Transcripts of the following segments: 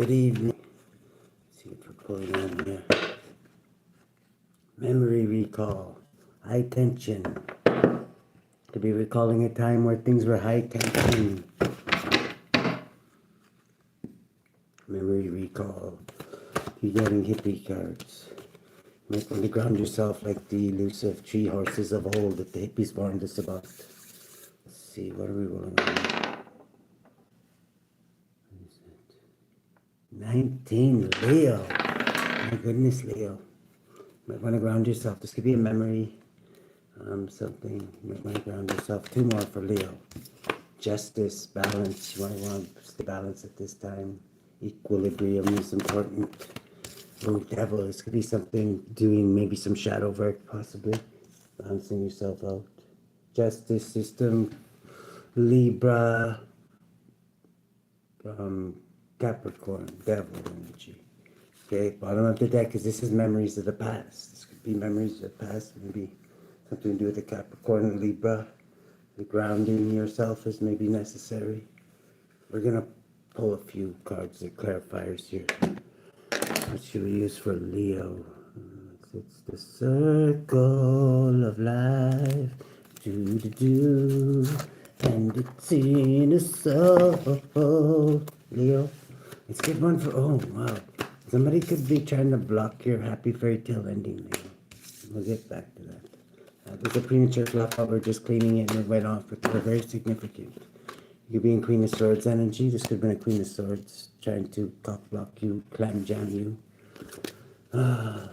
Good evening. Let's see if we're pulling on here. Memory recall. High tension. Could be recalling a time where things were high tension. Memory recall. You're getting hippie cards. You might want to ground yourself like the elusive tree horses of old that the hippies warned us about. Let's see, what are we rolling on? 19, Leo. My goodness, Leo. You might want to ground yourself. This could be a memory, something. You might want to ground yourself. 2 more for Leo. Justice, balance. You might want to stay balanced at this time. Equilibrium is important. Oh, devil. This could be something doing maybe some shadow work, possibly. Balancing yourself out. Justice system. Libra. Capricorn, devil energy. Okay, bottom of the deck, because this is memories of the past. This could be memories of the past, maybe something to do with the Capricorn and Libra. The grounding yourself is maybe necessary. We're going to pull a few cards and clarifiers here. What should we use for Leo? It's the circle of life. Do. And it's in a soul. Leo. Let's get one for, oh, wow. Somebody could be trying to block your happy fairy tale ending, Leo. We'll get back to that. That was a premature flop, but we're just cleaning it and it went off, but they're very significant. You could be in Queen of Swords energy. This could have been a Queen of Swords trying to cock block you, clam jam you. 5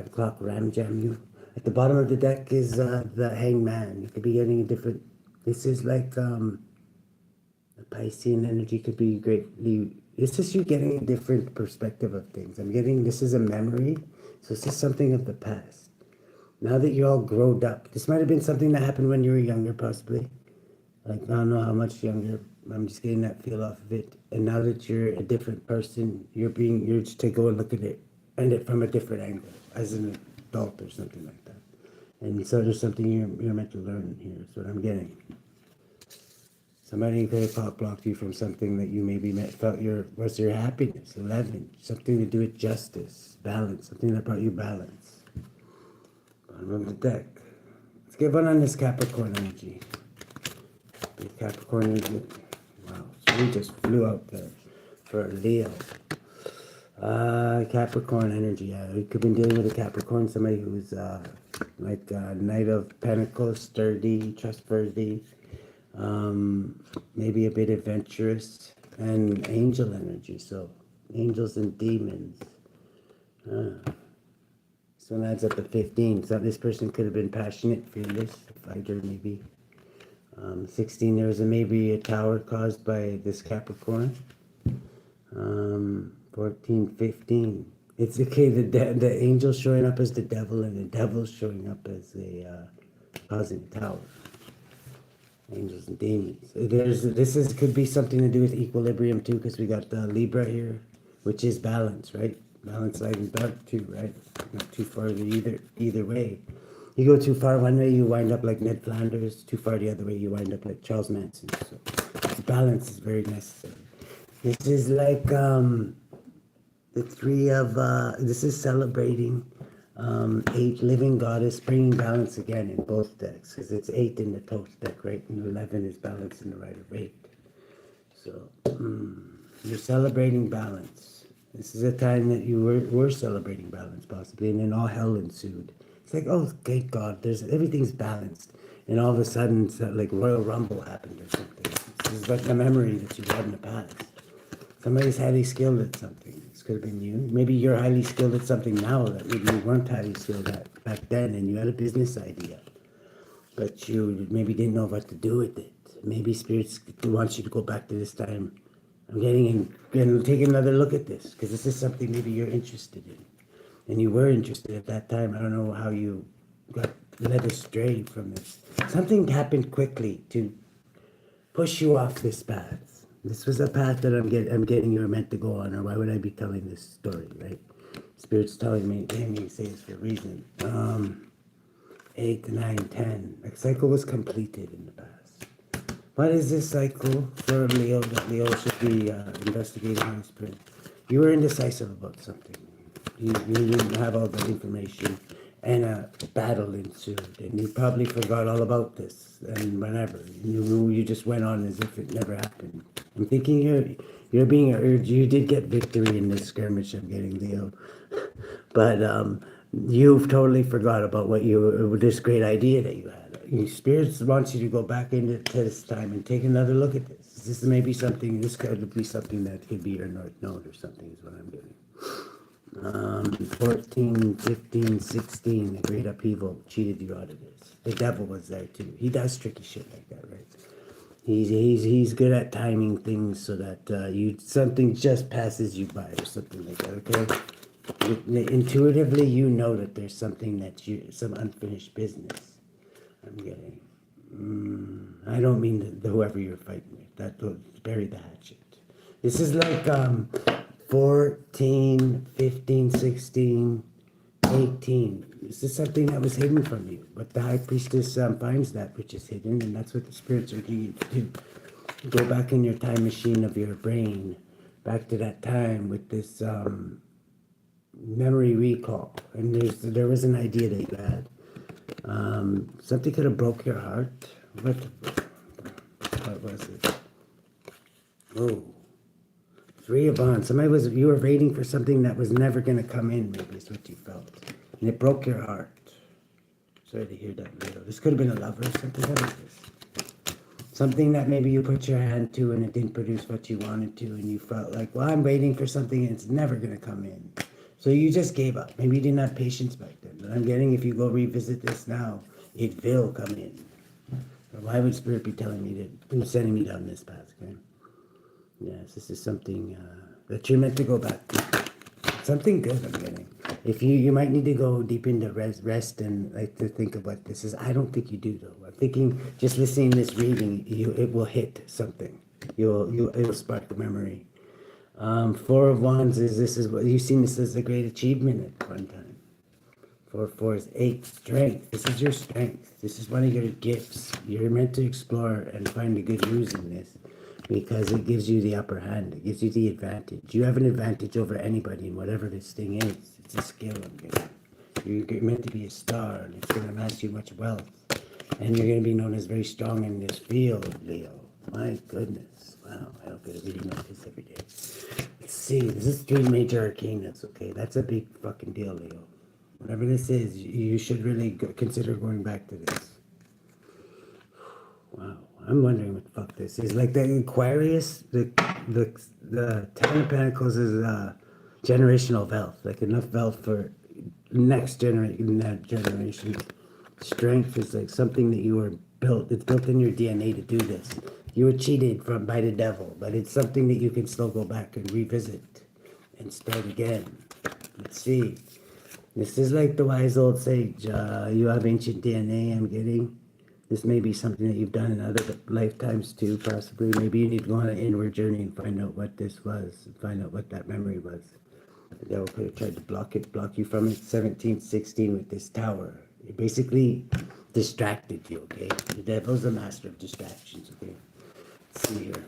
o'clock, ram jam you. At the bottom of the deck is the Hangman. You could be getting a different, this is like, the Piscean energy could be greatly, it's just you getting a different perspective of things. I'm getting, this is a memory, so this is something of the past. Now that you're all grown up, this might have been something that happened when you were younger, possibly. Like, I don't know how much younger, I'm just getting that feel off of it. And now that you're a different person, you're just to go and look at it, and it from a different angle, as an adult or something like that. And so there's something you're meant to learn here, is what I'm getting. Somebody could have cock blocked you from something that you maybe felt was your happiness. 11, something to do with justice, balance, something that brought you balance. Bottom of the deck. Let's get one on this Capricorn energy. The Capricorn energy. Wow, so we just flew out there for Leo. Capricorn energy. Yeah, we could have been dealing with a Capricorn, somebody who's like Knight of Pentacles, sturdy, trustworthy. Maybe a bit adventurous, and angel energy, so angels and demons. This one adds up to 15, so this person could have been passionate, fearless, fighter maybe. 16, there was maybe a tower caused by this Capricorn. 14, 15. It's okay, the angel showing up as the devil, and the devil showing up as a causing a tower. Angels and demons. Could be something to do with equilibrium too, because we got the Libra here, which is balance, right? Balance, light and dark too, right? Not too far either way. You go too far one way, you wind up like Ned Flanders. Too far the other way, you wind up like Charles Manson. So balance is very necessary. This is like the 3 of this is celebrating 8, living goddess, bringing balance again in both decks, because it's 8 in the toast deck, right? And 11 is balance in the right of 8. So you're celebrating balance. This is a time that you were celebrating balance, possibly, and then all hell ensued. It's like, oh, thank God, everything's balanced, and all of a sudden, it's like Royal Rumble happened or something. This is like a memory that you had in the past. Somebody's highly skilled at something. This could have been you. Maybe you're highly skilled at something now that maybe you weren't highly skilled at back then, and you had a business idea, but you maybe didn't know what to do with it. Maybe spirits want you to go back to this time. I'm getting and take another look at this, because this is something maybe you're interested in, and you were interested at that time. I don't know how you got led astray from this. Something happened quickly to push you off this path. This was a path that I'm getting you were meant to go on, or why would I be telling this story, right? Spirit's telling me, Amy, say this for a reason. 8, 9, 10. A cycle was completed in the past. What is this cycle for Leo that Leo should be investigating Holy Spirit? You were indecisive about something. You didn't have all the information, and a battle ensued, and you probably forgot all about this. And whenever you just went on as if it never happened. I'm thinking you're being urged. You did get victory in this skirmish. I'm getting, Leo, but you've totally forgot about what this great idea that you had. Your spirits wants you to go back into this time and take another look at this. This may be something. This could be something that could be your North Node or something. Is what I'm getting. 14, 15, 16, the great upheaval cheated you out of this. The devil was there too. He does tricky shit like that, right? He's good at timing things so that something just passes you by or something like that, okay? Intuitively, you know that there's something some unfinished business. I'm getting. I don't mean whoever you're fighting with. That bury the hatchet. This is like 14, 15, 16, 18. This is something that was hidden from you. But the high priestess finds that which is hidden, and that's what the spirits are doing to do. Go back in your time machine of your brain, back to that time with this memory recall. And there was an idea that you had. Something could have broke your heart. What was it? Oh. 3 of Wands. You were waiting for something that was never going to come in, maybe is what you felt. And it broke your heart. Sorry to hear that, Leo. This could have been a lover or something. What is this? Something that maybe you put your hand to and it didn't produce what you wanted to, and you felt like, well, I'm waiting for something and it's never going to come in. So you just gave up. Maybe you didn't have patience back then. But I'm getting, if you go revisit this now, it will come in. So why would Spirit be telling me sending me down this path, okay? Yes, this is something that you're meant to go back to. Something good I'm getting. If you might need to go deep into rest and like to think of what this is. I don't think you do though. I'm thinking just listening to this reading, it will hit something. It will spark the memory. 4 of Wands is what you've seen this as a great achievement at one time. 4 of 4 is 8, strength. This is your strength. This is one of your gifts. You're meant to explore and find the good news in this, because it gives you the upper hand. It gives you the advantage. You have an advantage over anybody in whatever this thing is. It's a skill I'm getting. You're meant to be a star, and it's going to amass you much wealth. And you're going to be known as very strong in this field, Leo. My goodness. Wow, I don't get a reading like this every day. Let's see. This is 3 major arcanas, okay? That's a big fucking deal, Leo. Whatever this is, you should really consider going back to this. Wow. I'm wondering what the fuck this is. Like the Aquarius, the 10 of Pentacles is generational wealth. Like enough wealth for next generation. Strength is like something that you were built. It's built in your DNA to do this. You were cheated by the devil, but it's something that you can still go back and revisit and start again. Let's see. This is like the wise old sage. You have ancient DNA, I'm getting. This may be something that you've done in other lifetimes too, possibly. Maybe you need to go on an inward journey and find out what this was, and find out what that memory was. The devil could have tried to block you from it. 17, 16 with this tower. It basically distracted you, okay? The devil's a master of distractions, okay? Let's see here.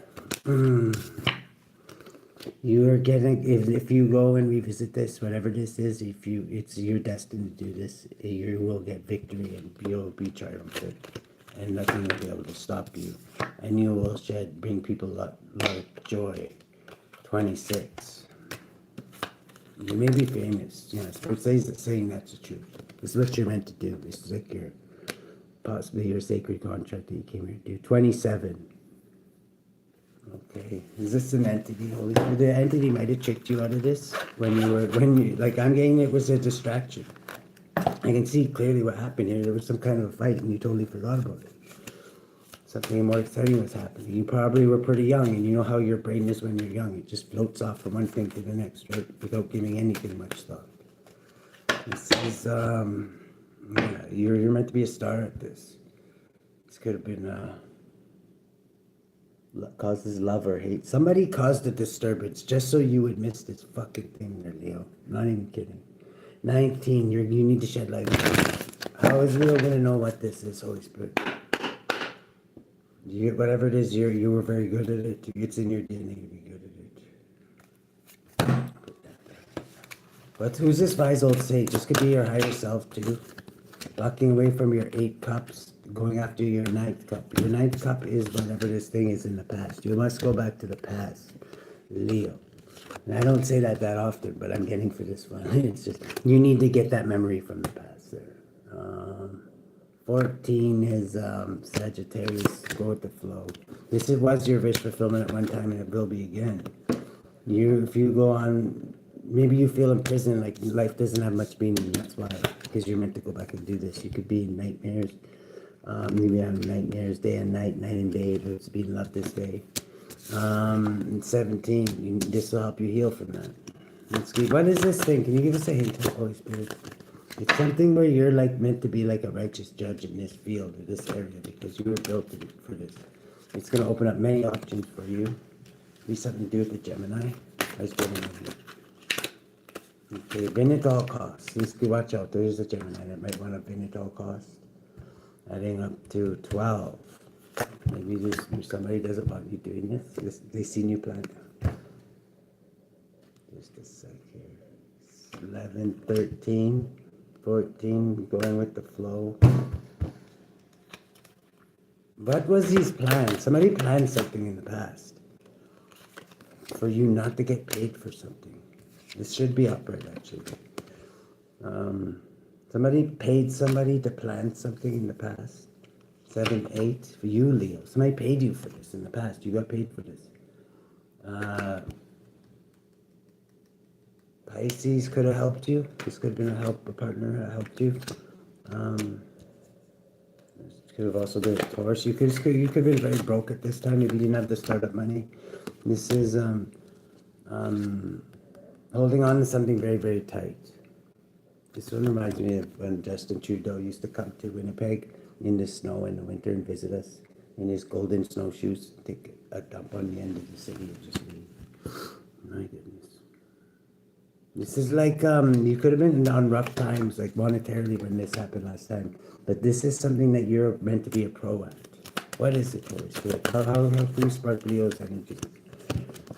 You are getting, if you go and revisit this, whatever this is, you're destined to do this, you will get victory and you'll be triumphant. And nothing will be able to stop you. And you will bring people a lot of joy. 26. You may be famous. Yes, but saying that's the truth. This is what you're meant to do. This is like possibly your sacred contract that you came here to do. 27. Okay. Is this an entity? The entity might have tricked you out of this when you like I'm getting it was a distraction. I can see clearly what happened here. There was some kind of a fight and you totally forgot about it. Something more exciting was happening. You probably were pretty young, and you know how your brain is when you're young. It just floats off from one thing to the next, right? Without giving anything much thought. This is, you're meant to be a star at this. This could have been, causes love or hate. Somebody caused a disturbance just so you would miss this fucking thing there, Leo. Not even kidding. 19, you need to shed light on it. How is Leo going to know what this is, Holy Spirit? Whatever it is, you were very good at it. It's in your DNA to be good at it. But who's this wise old sage? This could be your higher self too. Walking away from your 8 cups, going after your 9th cup. Your 9th cup is whatever this thing is in the past. You must go back to the past, Leo. And I don't say that often, but I'm getting for this one. It's just, you need to get that memory from the past there. 14 is Sagittarius, go with the flow. Was your wish fulfillment at one time and it will be again. If you go on, maybe you feel imprisoned, like life doesn't have much meaning, that's why, because you're meant to go back and do this. You could be in nightmares, maybe having nightmares day and night, night and day, but it's being loved this day. 17, this will help you heal from that. Let's see, what is this thing? Can you give us a hint, Holy Spirit? It's something where you're like meant to be like a righteous judge in this field, or this area, because you were built for this. It's going to open up many options for you. Be something to do with the Gemini. I was getting on here. Okay, win at all costs. Watch out, there's a Gemini that might want to win at all costs. Adding up to 12. Maybe somebody doesn't want you doing this. They seen you plan. Just a sec here. 11, 13, 14, going with the flow. What was these plans? Somebody planned something in the past for you not to get paid for something. This should be upright, actually. Somebody paid somebody to plan something in the past. 7, 8, for you, Leo. Somebody paid you for this in the past. You got paid for this. Pisces could have helped you. This could have been a partner that helped you. Could have also been a Taurus. You could have been very broke at this time if you didn't have the startup money. This is holding on to something very, very tight. This one reminds me of when Justin Trudeau used to come to Winnipeg in the snow in the winter and visit us in his golden snowshoes, take a dump on the end of the city and just leave. My goodness. This is like, you could have been on rough times, like monetarily when this happened last time, but this is something that you're meant to be a pro at. What is it, Holy Spirit? How can you spark Leo's energy?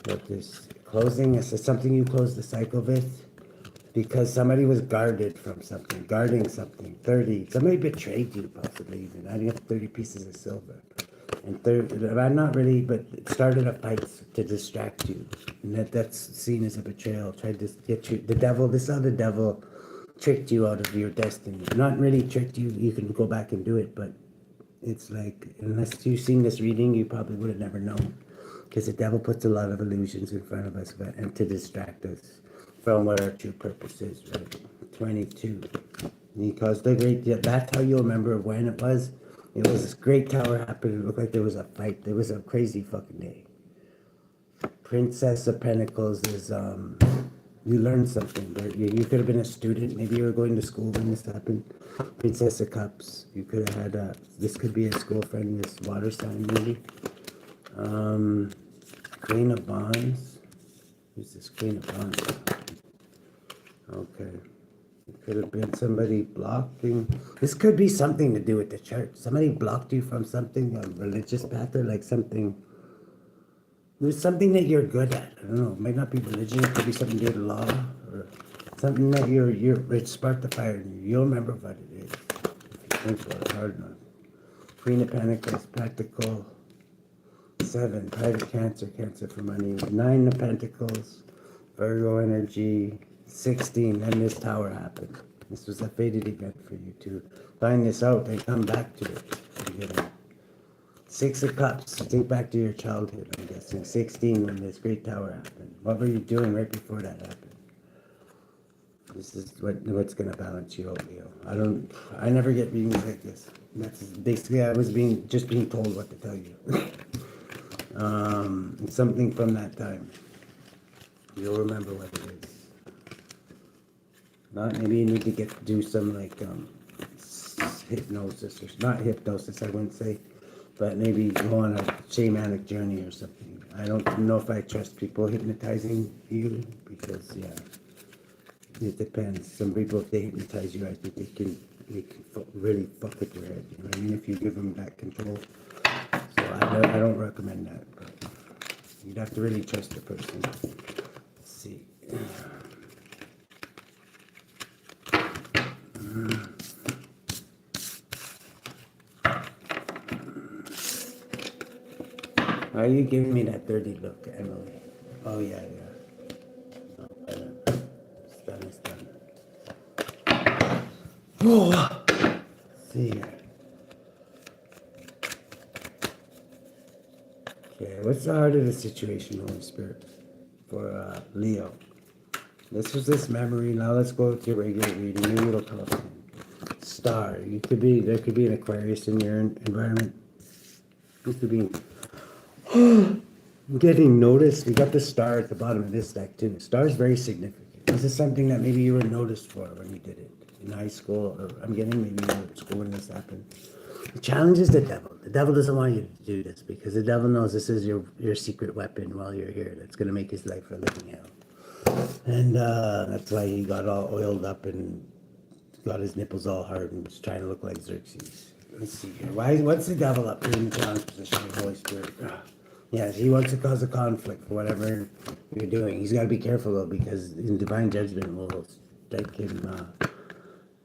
What this closing, is this something you close the cycle with? Because somebody was guarding something. 30, somebody betrayed you, possibly even, adding up 30 pieces of silver. And not really, but it started a fight to distract you. And that's seen as a betrayal. Tried to get you, this is how the devil tricked you out of your destiny. Not really tricked you, you can go back and do it, but it's like, unless you've seen this reading, you probably would have never known. Because the devil puts a lot of illusions in front of us and to distract us from what our true purpose is, right? 22. Because that's how you'll remember when it was. It was this great tower happened. It looked like there was a fight. There was a crazy fucking day. Princess of Pentacles is, you learned something. You could have been a student. Maybe you were going to school when this happened. Princess of Cups. You could have had this could be a school friend, this water sign maybe. Queen of Wands. Who's this Queen of Wands? Okay. It could have been somebody blocking. This could be something to do with the church. Somebody blocked you from something, a religious path, or like something. There's something that you're good at. I don't know. It might not be religion. It could be something to do with law, or something that it sparked the fire in you. You'll remember what it is. If you think about it hard enough. Queen of Pentacles, practical. 7, private cancer for money. 9 of Pentacles, Virgo energy. 16, then this tower happened. This was a fated event for you to find this out and come back to it. 6 of Cups, think back to your childhood, I'm guessing. 16, when this great tower happened. What were you doing right before that happened? This is what's going to balance you out, Leo. I never get readings like this. That's basically, I was just being told what to tell you. Something from that time. You'll remember what it is. Maybe you need to do some like hypnosis, or not hypnosis, I wouldn't say, but maybe go on a shamanic journey or something. I don't know if I trust people hypnotizing you, because it depends. Some people, if they hypnotize you, I think they can really fuck with your head. You know what I mean? If you give them that control. So I I don't recommend that. But you'd have to really trust the person. Let's see. Why are you giving me that dirty look, Emily? Oh, yeah. No, it's done. Oh, let's see here. Okay, what's the heart of the situation, Holy Spirit, for Leo? This was this memory. Now let's go to your regular reading. Maybe it'll come up. Star. There could be an Aquarius in your environment. You could be getting noticed. You got the star at the bottom of this deck too. Star is very significant. This is something that maybe you were noticed for when you did it in high school, or I'm getting maybe you were in school when this happened. The challenge is the devil. The devil doesn't want you to do this because the devil knows this is your secret weapon while you're here. That's going to make his life a living hell. And that's why he got all oiled up and got his nipples all hard and was trying to look like Xerxes. Let's see here. What's the devil up here in the challenge position of the Holy Spirit? Yes, he wants to cause a conflict for whatever you're doing. He's got to be careful though, because in divine judgment will strike him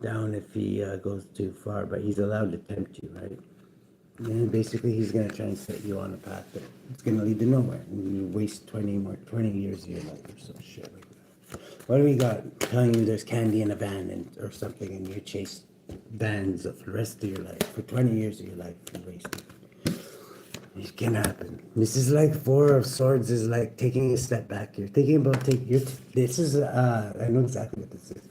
down if he goes too far. But he's allowed to tempt you, right? And basically, he's going to try and set you on a path that it's going to lead to nowhere, and you waste 20 years of your life or some shit like that. What do we got? Telling you there's candy in a van or something, and you chase vans for the rest of your life. For 20 years of your life, you wasted. It can happen. This is like Four of Swords is like taking a step back. You're thinking about this is, I know exactly what this is.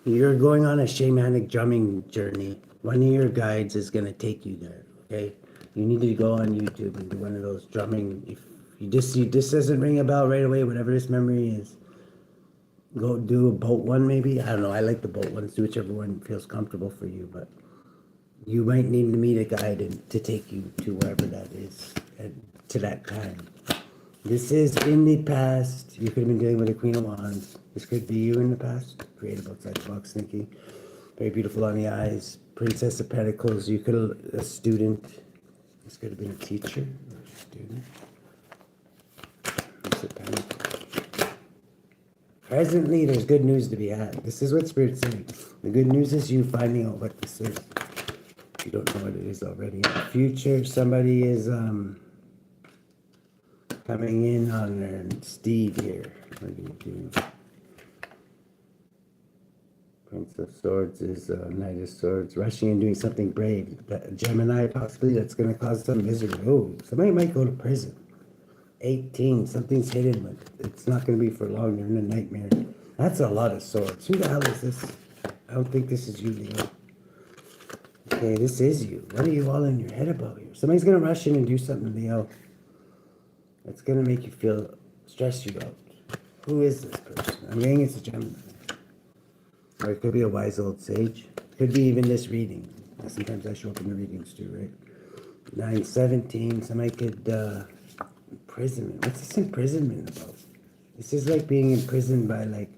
You're going on a shamanic drumming journey. One of your guides is going to take you there, okay? You need to go on YouTube and do one of those drumming. If this doesn't ring a bell right away, whatever this memory is, go do a boat one maybe. I don't know. I like the boat ones. Do whichever one feels comfortable for you, but you might need to meet a guide to take you to wherever that is and to that time. This is in the past. You could have been dealing with a Queen of Wands. This could be you in the past. Creative outside the box thinking. Very beautiful on the eyes. Princess of Pentacles. You could have a student. This could have been a teacher or a student. It's a Pentacles. Presently, there's good news to be had. This is what Spirit's saying. The good news is you finding out what this is. You don't know what it is already. In the future, somebody is coming in on their steed here. What are you doing? Prince of Swords is Knight of Swords. Rushing and doing something brave. Gemini, possibly, that's going to cause some misery. Oh, somebody might go to prison. 18, something's hidden, but it's not going to be for long. You're in a nightmare. That's a lot of swords. Who the hell is this? I don't think this is you, Leo. Okay, this is you. What are you all in your head about here? Somebody's going to rush in and do something, Leo. It's going to make you stress you out. Who is this person? I'm getting it's a Gemini. Or it could be a wise old sage. Could be even this reading. Sometimes I show up in the readings too, right? 917. Somebody could, imprisonment. What's this imprisonment about? This is like being imprisoned by like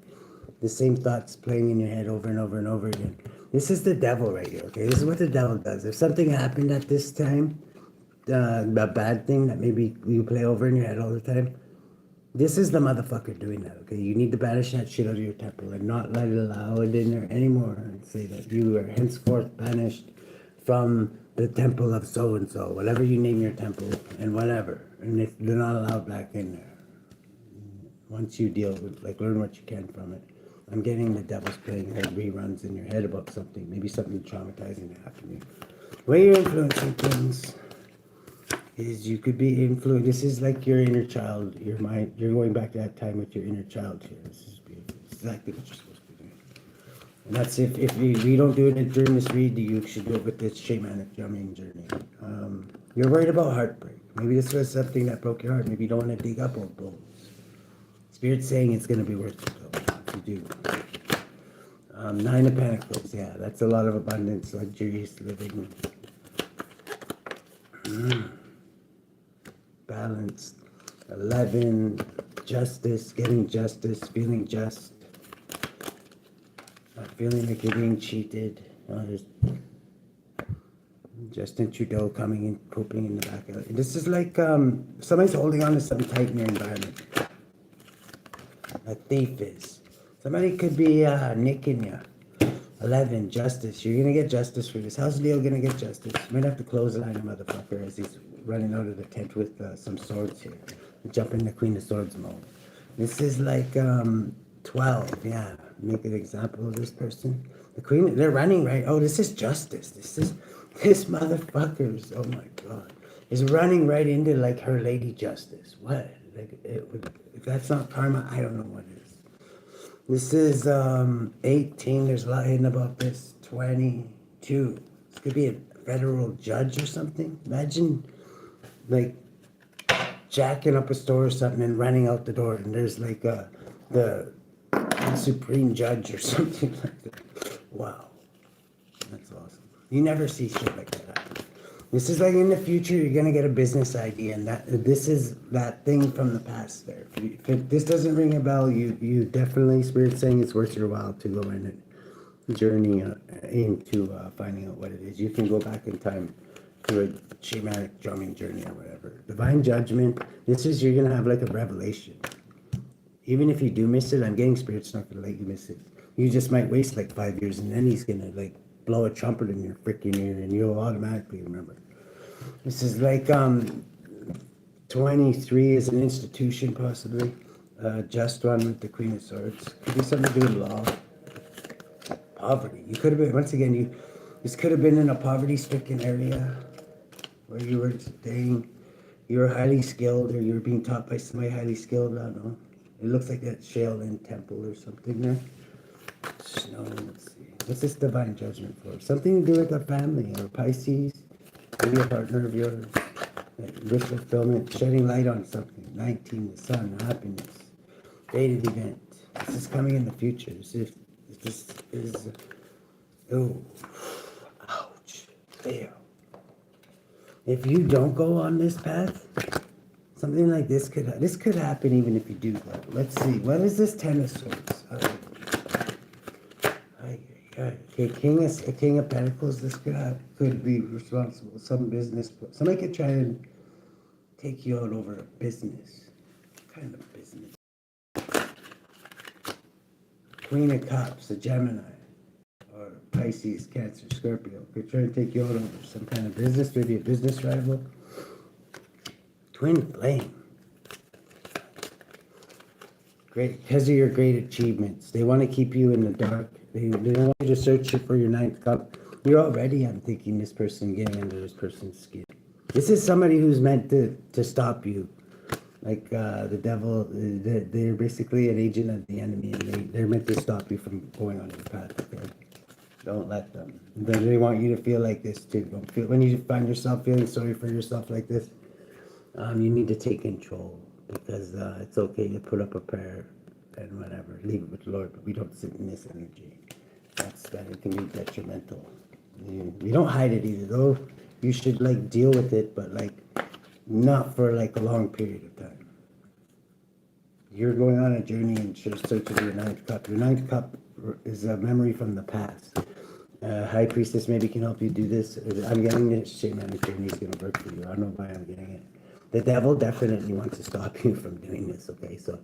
the same thoughts playing in your head over and over and over again. This is the devil right here, okay? This is what the devil does. If something happened at this time, a bad thing that maybe you play over in your head all the time, this is the motherfucker doing that, okay? You need to banish that shit out of your temple and not let it allow it in there anymore and say that you are henceforth banished from the temple of so-and-so, whatever you name your temple, and whatever. And if they're not allowed back in there. Once you deal with, like, learn what you can from it. I'm getting the devil's playing like reruns in your head about something. Maybe something traumatizing that happened to you. The way you're influencing things is you could be influenced. This is like your inner child, your mind. You're going back to that time with your inner child here. This is beautiful. It's exactly what you're supposed to be doing. And that's if we don't do it during this read, you should do it with this shamanic drumming journey. You're worried about heartbreak. Maybe this was something that broke your heart. Maybe you don't want to dig up old bones. Spirit's saying it's going to be worth it, though, if you do. 9 of Pentacles, yeah, that's a lot of abundance, luxurious living. Balanced. 11, justice, getting justice, feeling just. Not feeling like you're being cheated. Justin Trudeau coming in, pooping in the back of it. This is like somebody's holding on to something tight in your environment. A thief is. Somebody could be nicking you. 11, justice. You're gonna get justice for this. How's Leo gonna get justice? You might have to close the line, motherfucker, as he's running out of the tent with some swords here. Jump in the Queen of Swords mode. This is like 12, yeah. Make an example of this person. The Queen, they're running right. Oh, this is justice. This motherfucker's, oh my God, is running right into like her lady justice. What? Like, if that's not karma, I don't know what it is. This is 18. There's a lot hidden about this. 22. This could be a federal judge or something. Imagine like jacking up a store or something and running out the door, and there's like the supreme judge or something like that. Wow, that's awesome. You never see shit like that happen. This is like in the future, you're gonna get a business idea, and this is that thing from the past. There, if this doesn't ring a bell, you definitely, Spirit's saying it's worth your while to go in and journey into finding out what it is. You can go back in time to a shamanic drumming journey or whatever. Divine judgment. This is, you're gonna have like a revelation. Even if you do miss it, I'm getting Spirit's not gonna let you miss it. You just might waste like 5 years, and then he's gonna like blow a trumpet in your freaking ear, and you'll automatically remember. This is like 23 is an institution, possibly. Just one with the Queen of Swords. Could be something to do with law. Poverty. You could have been, once again, this could have been in a poverty-stricken area where you were staying. You were highly skilled, or you were being taught by somebody highly skilled. I don't know. It looks like that Shaolin temple or something there. Snow, let's see. What's this divine judgment for? Something to do with a family or Pisces. Maybe a partner of yours. Wish fulfillment, shedding light on something. 19, the sun, happiness. Dated event. This is coming in the future. This is oh, ouch, fail. If you don't go on this path, something like this could happen even if you do go. Let's see. What is this Ten of Swords? Okay, King of Pentacles. This could be responsible. Some business. Somebody could try and take you out over a business. What kind of business? Queen of Cups, a Gemini, or Pisces, Cancer, Scorpio. Could try and take you out over some kind of business. Maybe a business rival. Twin Flame. Great, because of your great achievements. They want to keep you in the dark. They don't want you to search for your ninth cup. You're already, I'm thinking, this person getting under this person's skin. This is somebody who's meant to stop you. Like the devil, they're basically an agent of the enemy, and they're meant to stop you from going on your path. Okay? Don't let them. They want you to feel like this too. Don't feel, when you find yourself feeling sorry for yourself like this, you need to take control, because it's okay to put up a prayer and whatever, leave it with the Lord, but we don't sit in this energy. That it can be detrimental. You don't hide it either, though. You should like deal with it, but like not for like a long period of time. You're going on a journey and search for your ninth cup. Your ninth cup is a memory from the past. High Priestess maybe can help you do this. I'm getting this shamanic journey is going to work for you. I don't know why I'm getting it. The devil definitely wants to stop you from doing this. Okay, so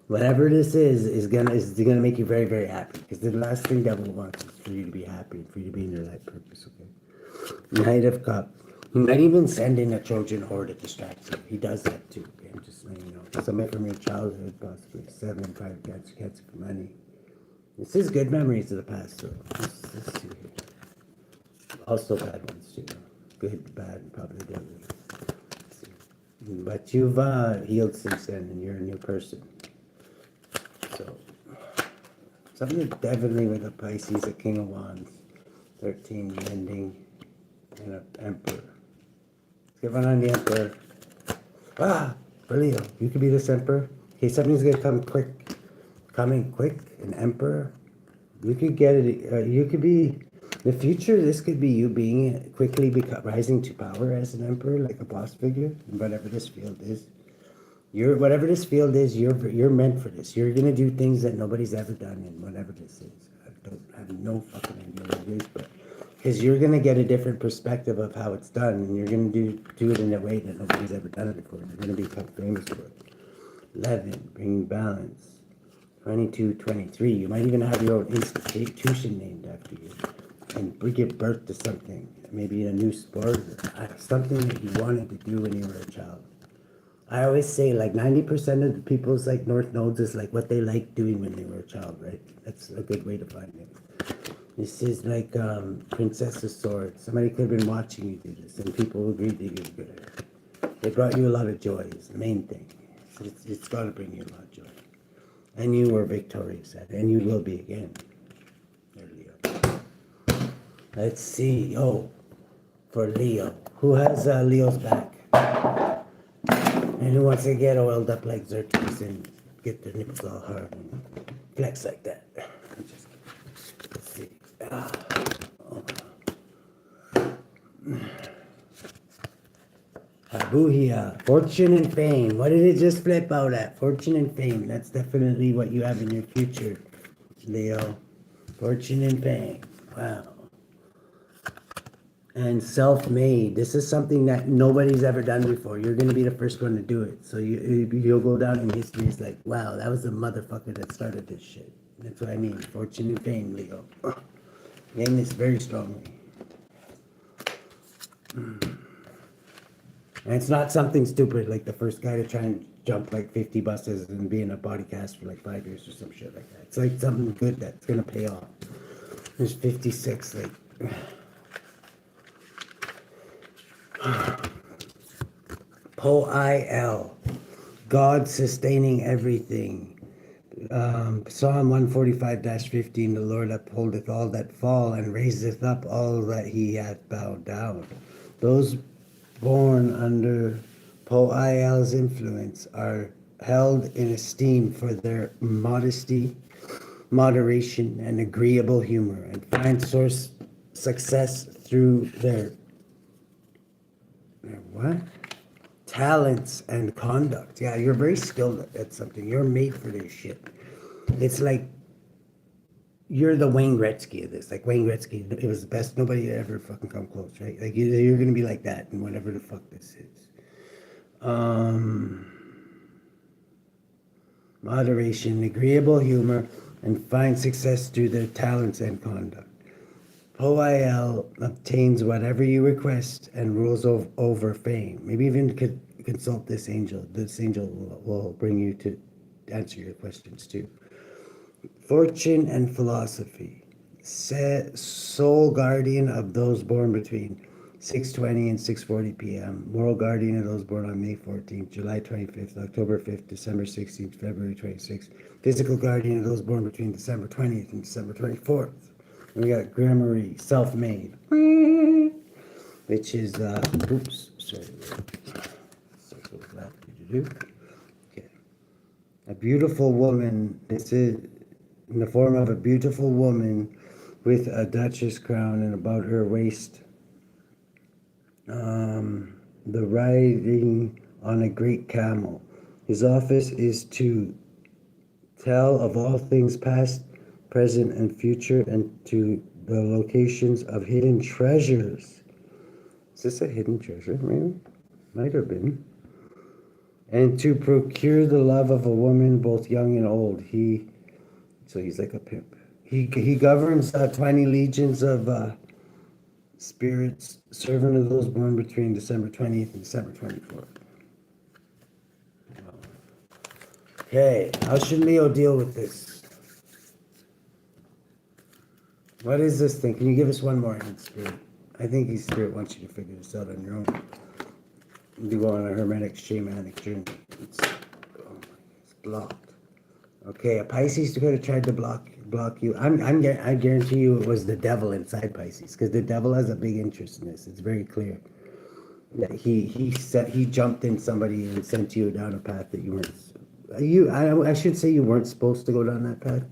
whatever this is gonna make you very, very happy, because the last thing devil wants is for you to be happy and for you to be in your life purpose. Okay, Knight of Cups. He might even send in a Trojan horde to distract you. He does that too. Okay? I'm just letting you know. Somebody from your childhood, possibly 7, 5, Cancer for money. This is good memories of the past, so let's see here. Also bad ones too. Good, bad, probably the others. But you've healed since then, and you're a new person. So, something definitely with a Pisces, a King of Wands, 13, the ending, and an Emperor. Let's get one on the Emperor. For Leo, you could be this Emperor. Okay, something's gonna come quick. Coming quick, an Emperor. You could get it, you could be, the future, this could be you being rising to power as an emperor, like a boss figure, whatever this field is. Whatever this field is, you're meant for this. You're gonna do things that nobody's ever done in whatever this is. I have no fucking idea what it is, but Because you're going to get a different perspective of how it's done, and you're going to do it in a way that nobody's ever done it before. You're going to become famous for it. 11, bringing balance. 22, 23. You might even have your own institution named after you, and give birth to something, maybe a new sport, something that you wanted to do when you were a child. I always say like 90% of the people's like North Nodes is like what they like doing when they were a child, right? That's a good way to find it. This is like Princess of Swords. Somebody could have been watching you do this, and people agreed that you were good at it. They brought you a lot of joy, is the main thing. So it's got to bring you a lot of joy. And you were victorious at it, and you will be again. There, Leo. Let's see. Oh, for Leo. Who has Leo's back? And who wants to get oiled up like Xerxes and get their nipples all hard and flex like that? Let's see. Abuhia, fortune and fame. What did it just flip out at? Fortune and fame. That's definitely what you have in your future, Leo. Fortune and fame. Wow. And self-made. This is something that nobody's ever done before. You're going to be the first one to do it. So you'll go down in history as like, wow, that was the motherfucker that started this shit. That's what I mean. Fortune and fame, Leo. Name this very strongly. And it's not something stupid like the first guy to try and jump like 50 buses and be in a body cast for like 5 years or some shit like that. It's like something good that's going to pay off. There's 56, like... POIEL, God sustaining everything. Psalm 145-15, the Lord upholdeth all that fall and raiseth up all that he hath bowed down. Those born under POIEL's influence are held in esteem for their modesty, moderation, and agreeable humor, and find source success through their what? Talents and conduct. Yeah, you're very skilled at something. You're made for this shit. It's like you're the Wayne Gretzky of this. Like Wayne Gretzky, it was the best. Nobody ever fucking come close, right? Like you're gonna be like that in whatever the fuck this is. Moderation, agreeable humor, and find success through their talents and conduct. POIEL obtains whatever you request and rules over fame. Maybe even consult this angel. This angel will bring you to answer your questions too. Fortune and philosophy. Sole guardian of those born between 6:20 and 6:40 p.m. Moral guardian of those born on May 14th, July 25th, October 5th, December 16th, February 26th. Physical guardian of those born between December 20th and December 24th. We got GREMORY, self-made, which is, oops, sorry. Circle left, okay. A beautiful woman, this is in the form of a beautiful woman with a duchess crown and about her waist. The riding on a great camel. His office is to tell of all things past, present, and future, and to the locations of hidden treasures. Is this a hidden treasure, maybe? Might have been. And to procure the love of a woman, both young and old. So he's like a pimp. He governs 20 legions of spirits, servant of those born between December 20th and December 24th. Okay, how should Leo deal with this? What is this thing? Can you give us one more hint, Spirit? I think Spirit wants you to figure this out on your own. You go on a hermetic shamanic journey. It's blocked. Okay, a Pisces could have tried to block you. I guarantee you it was the devil inside Pisces, because the devil has a big interest in this. It's very clear that he jumped in somebody and sent you down a path that you weren't. I should say you weren't supposed to go down that path,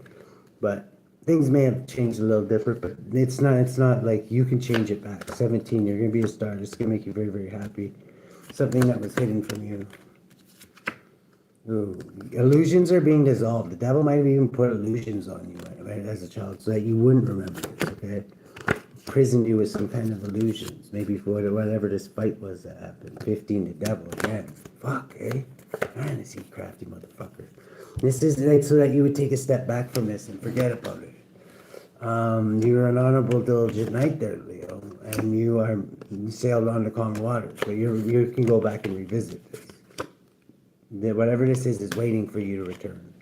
but things may have changed a little different, but it's not like you can change it back. 17, you're going to be a star. It's going to make you very, very happy. Something that was hidden from you. Ooh, illusions are being dissolved. The devil might have even put illusions on you, right, as a child, so that you wouldn't remember this, okay? imprisoned you with some kind of illusions. Maybe for whatever this fight was that happened. 15, the devil again. Fuck, eh? Man, is he crafty motherfucker. This is like so that you would take a step back from this and forget about it. You're an honorable, diligent knight there, Leo, and you sailed on the calm waters, but you can go back and revisit this. Whatever this is waiting for you to return.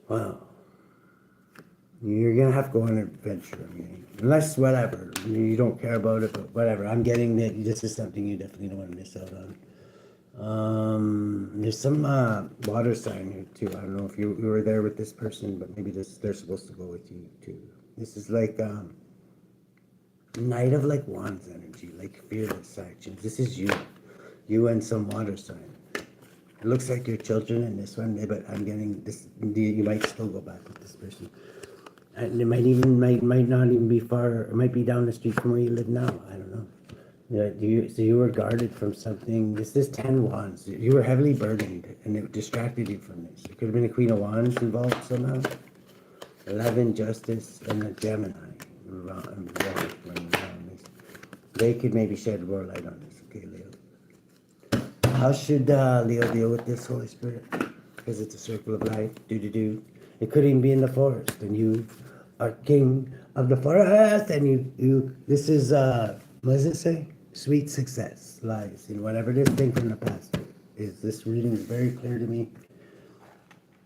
Wow. You're gonna have to go on an adventure. I mean, unless whatever you don't care about it, but whatever. I'm getting that this is something you definitely don't want to miss out on. There's some water sign here too. I don't know if you were there with this person, but maybe they're supposed to go with you too. This is like Knight of like Wands energy, like fearless actions. This is you and some water sign. It looks like your children in this one, but I'm getting this. You might still go back with this person. And it might not even be far. It might be down the street from where you live now. I don't know. Yeah, so you were guarded from something. This is 10 wands. You were heavily burdened, and it distracted you from this. It could have been a Queen of Wands involved somehow. 11 Justice and a Gemini. They could maybe shed more light on this. Okay, Leo. How should Leo deal with this, Holy Spirit? Because it's a circle of life. It could even be in the forest, and you are king of the forest, and you. This is what does it say? Sweet success lies in whatever this thing from the past is. This reading is very clear to me.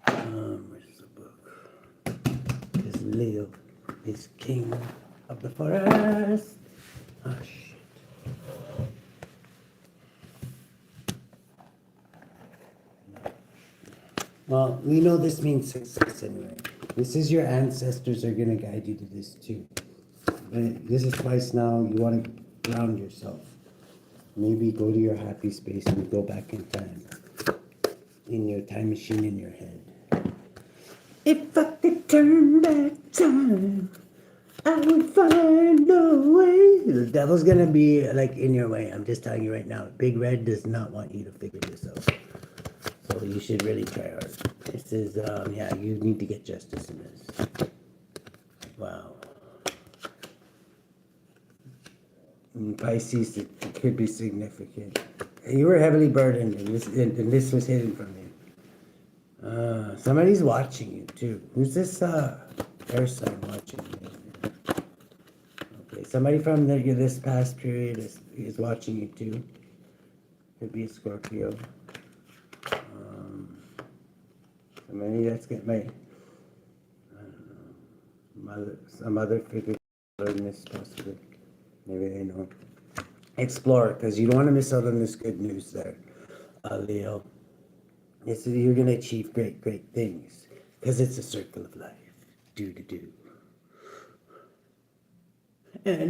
Where's the book? This Leo is king of the forest. Oh shit. Well, we know this means success anyway. This is your ancestors are going to guide you to this too. This is twice now. You want to ground yourself. Maybe go to your happy space and go back in time. In your time machine in your head. If I could turn back time, I would find a way. The devil's going to be like in your way. I'm just telling you right now. Big Red does not want you to figure this out. So you should really try hard. This is, yeah, you need to get justice in this. Wow. In Pisces, it could be significant. You were heavily burdened, and this was hidden from you. Somebody's watching you, too. Who's this air sign watching you? Okay, somebody from this past period is watching you, too. Could be a Scorpio. Maybe that's get my, I don't know, some other figure learn this possibly. Maybe they know. Explore, because you don't want to miss out on this good news there, Leo. You're going to achieve great, great things, because it's a circle of life. Do. And